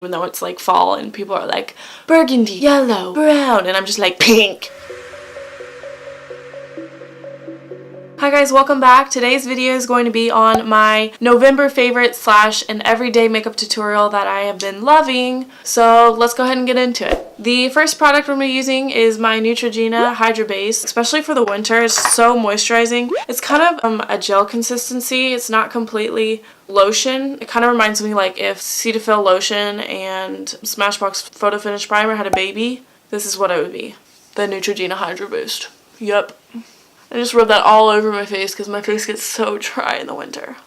even though it's like fall and people are like burgundy, yellow, brown, and I'm just like pink. Hi guys, welcome back. Today's video is going to be on my November favorite slash an everyday makeup tutorial that I have been loving. So let's go ahead and get into it. The first product I'm going to be using is my Neutrogena Hydra Base, especially for the winter. It's so moisturizing. It's kind of a gel consistency. It's not completely lotion. It kind of reminds me like if Cetaphil lotion and Smashbox Photo Finish Primer had a baby. This is what it would be. The Neutrogena Hydra Boost. Yep. I just rub that all over my face because my face gets so dry in the winter.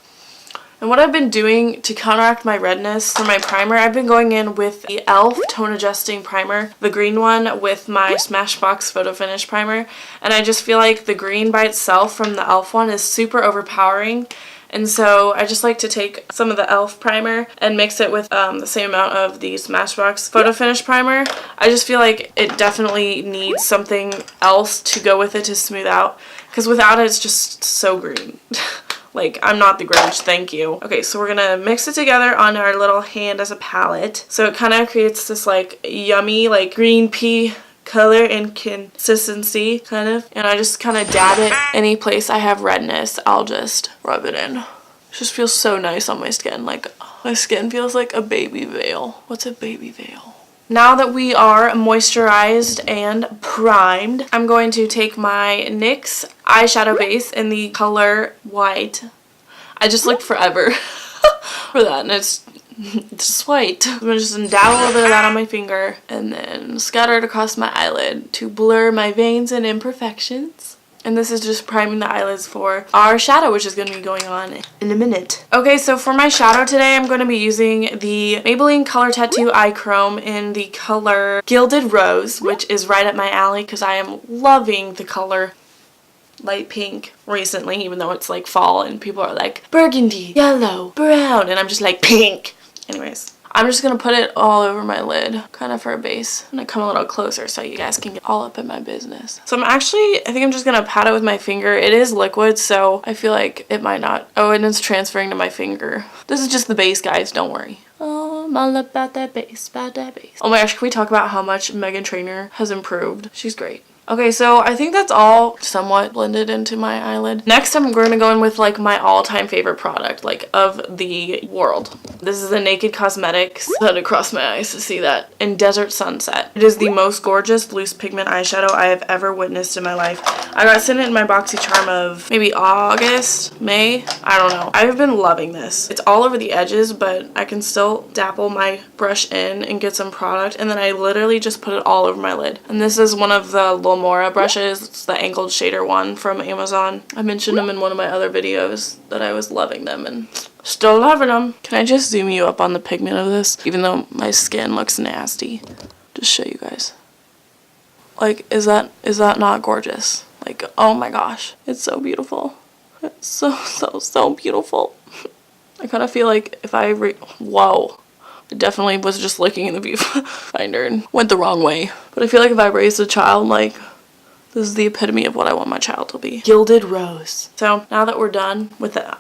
And what I've been doing to counteract my redness for my primer, I've been going in with the e.l.f. Tone Adjusting Primer, the green one, with my Smashbox Photo Finish Primer. And I just feel like the green by itself from the e.l.f. one is super overpowering. And so I just like to take some of the e.l.f. primer and mix it with the same amount of the Smashbox Photo Finish Primer. I just feel like it definitely needs something else to go with it to smooth out. Because without it, it's just so green. Like, I'm not the Grinch, thank you. Okay, so we're gonna mix it together on our little hand as a palette. So it kind of creates this like yummy like green pea color and consistency kind of. And I just kind of dab it any place I have redness. I'll just rub it in. It just feels so nice on my skin. Like, my skin feels like a baby veil. What's a baby veil? Now that we are moisturized and primed, I'm going to take my NYX eyeshadow base in the color white. I just looked forever for that, and it's just white. I'm going to just dab a little bit of that on my finger and then scatter it across my eyelid to blur my veins and imperfections. And this is just priming the eyelids for our shadow, which is going to be going on in a minute. Okay, so for my shadow today, I'm going to be using the Maybelline Color Tattoo Eye Chrome in the color Gilded Rose, which is right up my alley because I am loving the color light pink recently, even though it's like fall and people are like burgundy, yellow, brown, and I'm just like pink. Anyways, I'm just going to put it all over my lid, kind of for a base. I'm going to come a little closer so you guys can get all up in my business. So I think I'm just going to pat it with my finger. It is liquid, so I feel like it might not. Oh, and it's transferring to my finger. This is just the base, guys. Don't worry. Oh, I'm all about that base, about that base. Oh my gosh, can we talk about how much Meghan Trainor has improved? She's great. Okay, so I think that's all somewhat blended into my eyelid. Next, I'm going to go in with like my all-time favorite product, like of the world. This is the Naked Cosmetics. I had to cross my eyes to see that. In Desert Sunset. It is the most gorgeous loose pigment eyeshadow I have ever witnessed in my life. I got sent it in my BoxyCharm of maybe August, May, I don't know. I've been loving this. It's all over the edges, but I can still dapple my brush in and get some product, and then I literally just put it all over my lid. And this is one of the Mora brushes. It's the angled shader one from Amazon. I mentioned them in one of my other videos that I was loving them and still loving them. Can I just zoom you up on the pigment of this? Even though my skin looks nasty. Just show you guys. Like, is that not gorgeous? Like, oh my gosh. It's so beautiful. It's so beautiful. I kind of feel like if I whoa. I definitely was just looking in the viewfinder and went the wrong way. But I feel like if I raised a child, like, this is the epitome of what I want my child to be. Gilded Rose. So now that we're done with that,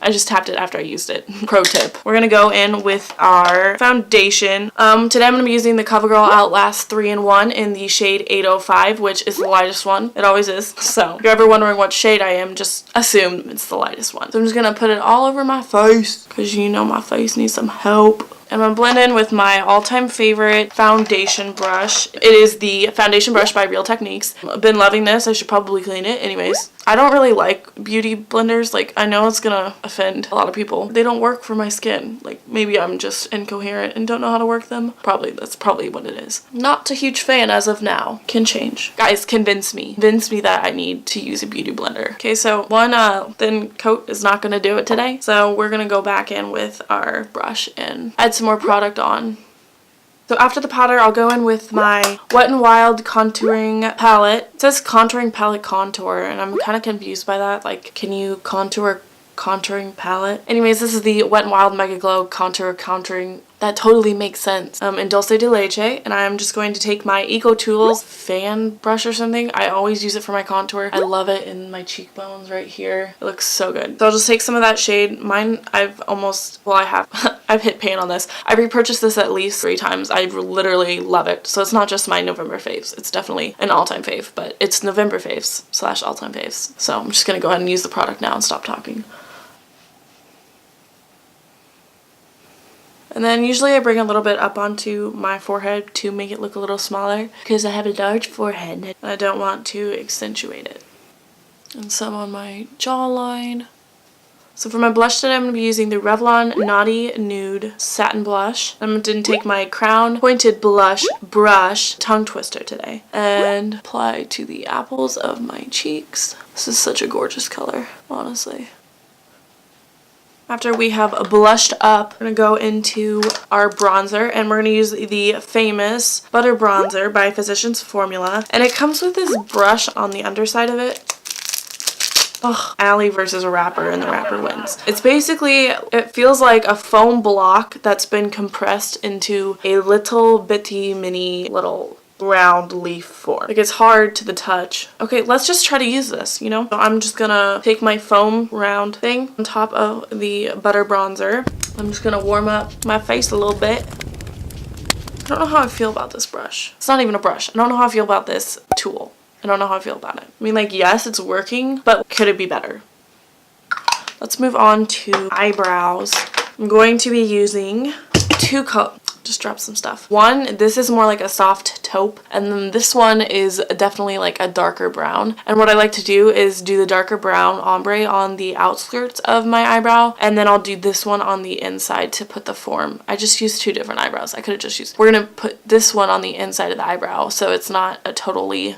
I just tapped it after I used it. Pro tip. We're going to go in with our foundation. Today I'm going to be using the CoverGirl Outlast 3-in-1 in the shade 805, which is the lightest one. It always is. So if you're ever wondering what shade I am, just assume it's the lightest one. So I'm just going to put it all over my face because you know my face needs some help. And I'm going to blend in with my all-time favorite foundation brush. It is the foundation brush by Real Techniques. I've been loving this. I should probably clean it. Anyways, I don't really like beauty blenders. Like, I know it's going to offend a lot of people. They don't work for my skin. Like, maybe I'm just incoherent and don't know how to work them. That's probably what it is. Not a huge fan as of now. Can change. Guys, convince me. Convince me that I need to use a beauty blender. Okay, so one thin coat is not going to do it today. So we're going to go back in with our brush and add some more product on. So after the powder, I'll go in with my Wet n Wild contouring palette. It says contouring palette contour, and I'm kind of confused by that. Like, can you contour contouring palette? Anyways, this is the Wet n Wild Mega Glow contouring that totally makes sense. In Dulce de Leche, and I'm just going to take my Eco Tools fan brush or something. I always use it for my contour. I love it in my cheekbones right here. It looks so good. So I'll just take some of that shade. Mine, I've I've hit pan on this. I've repurchased this at least 3 times. I literally love it. So it's not just my November faves. It's definitely an all-time fave, but it's November faves / all-time faves. So I'm just gonna go ahead and use the product now and stop talking. And then usually I bring a little bit up onto my forehead to make it look a little smaller because I have a large forehead and I don't want to accentuate it. And some on my jawline. So for my blush today, I'm going to be using the Revlon Naughty Nude Satin Blush. I'm going to take my Crown Pointed Blush Brush Tongue Twister today and apply to the apples of my cheeks. This is such a gorgeous color, honestly. After we have blushed up, we're going to go into our bronzer, and we're going to use the famous Butter Bronzer by Physicians Formula. And it comes with this brush on the underside of it. Oh, allie versus a wrapper, and the wrapper wins. It's basically, it feels like a foam block that's been compressed into a little bitty mini little round leaf form. Like, it's hard to the touch. Okay, let's just try to use this, you know? So I'm just gonna take my foam round thing on top of the butter bronzer. I'm just gonna warm up my face a little bit. I don't know how I feel about this brush. It's not even a brush. I don't know how I feel about this tool. I don't know how I feel about it. I mean, like, yes, it's working, but could it be better? Let's move on to eyebrows. I'm going to be using 2 colors. Just drop some stuff. One, this is more like a soft taupe, and then this one is definitely like a darker brown. And what I like to do is do the darker brown ombre on the outskirts of my eyebrow, and then I'll do this one on the inside to put the form. I just used 2 different eyebrows. I could have just used, we're gonna put this one on the inside of the eyebrow so it's not a totally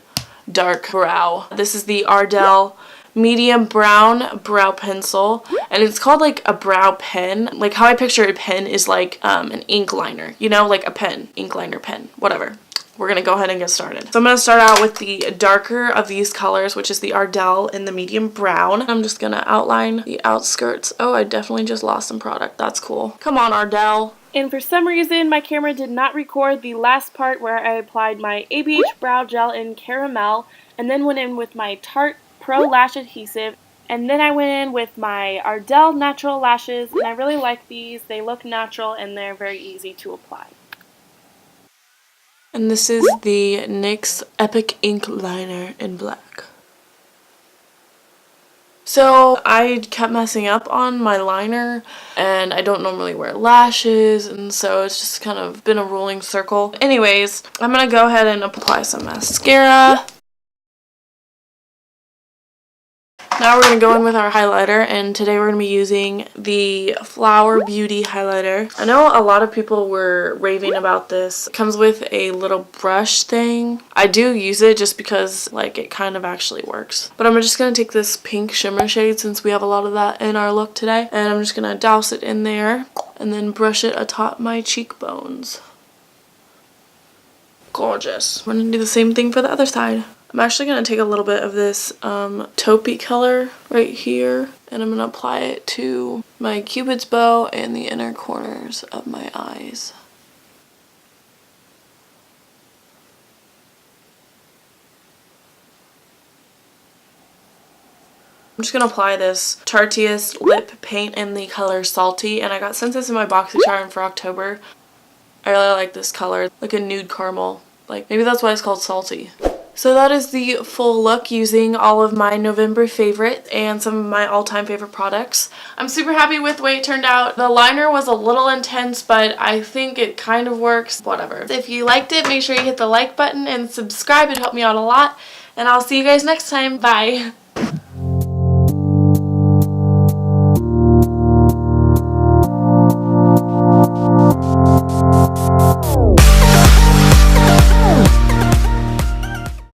dark brow. This is the Ardell medium brown brow pencil, and it's called like a brow pen. Like, how I picture a pen is like an ink liner, you know, like a pen, ink liner pen, whatever. We're gonna go ahead and get started. So I'm gonna start out with the darker of these colors, which is the Ardell in the medium brown. I'm just gonna outline the outskirts. Oh, I definitely just lost some product. That's cool. Come on, Ardell. And for some reason, my camera did not record the last part where I applied my ABH Brow Gel in Caramel, and then went in with my Tarte Pro Lash Adhesive, and then I went in with my Ardell Natural Lashes, and I really like these. They look natural and they're very easy to apply. And this is the NYX Epic Ink Liner in black. So I kept messing up on my liner, and I don't normally wear lashes, and so it's just kind of been a rolling circle. Anyways, I'm gonna go ahead and apply some mascara. Now we're going to go in with our highlighter, and today we're going to be using the Flower Beauty highlighter. I know a lot of people were raving about this. It comes with a little brush thing. I do use it just because, like, it kind of actually works. But I'm just going to take this pink shimmer shade, since we have a lot of that in our look today, and I'm just going to douse it in there and then brush it atop my cheekbones. Gorgeous. We're going to do the same thing for the other side. I'm actually going to take a little bit of this taupey color right here, and I'm going to apply it to my cupid's bow and the inner corners of my eyes. I'm just going to apply this Tarteist lip paint in the color Salty, and I got sent this in my BoxyCharm for October. I really like this color, like a nude caramel. Like, maybe that's why it's called Salty. So that is the full look using all of my November favorites and some of my all-time favorite products. I'm super happy with the way it turned out. The liner was a little intense, but I think it kind of works. Whatever. If you liked it, make sure you hit the like button and subscribe. It helped me out a lot. And I'll see you guys next time. Bye.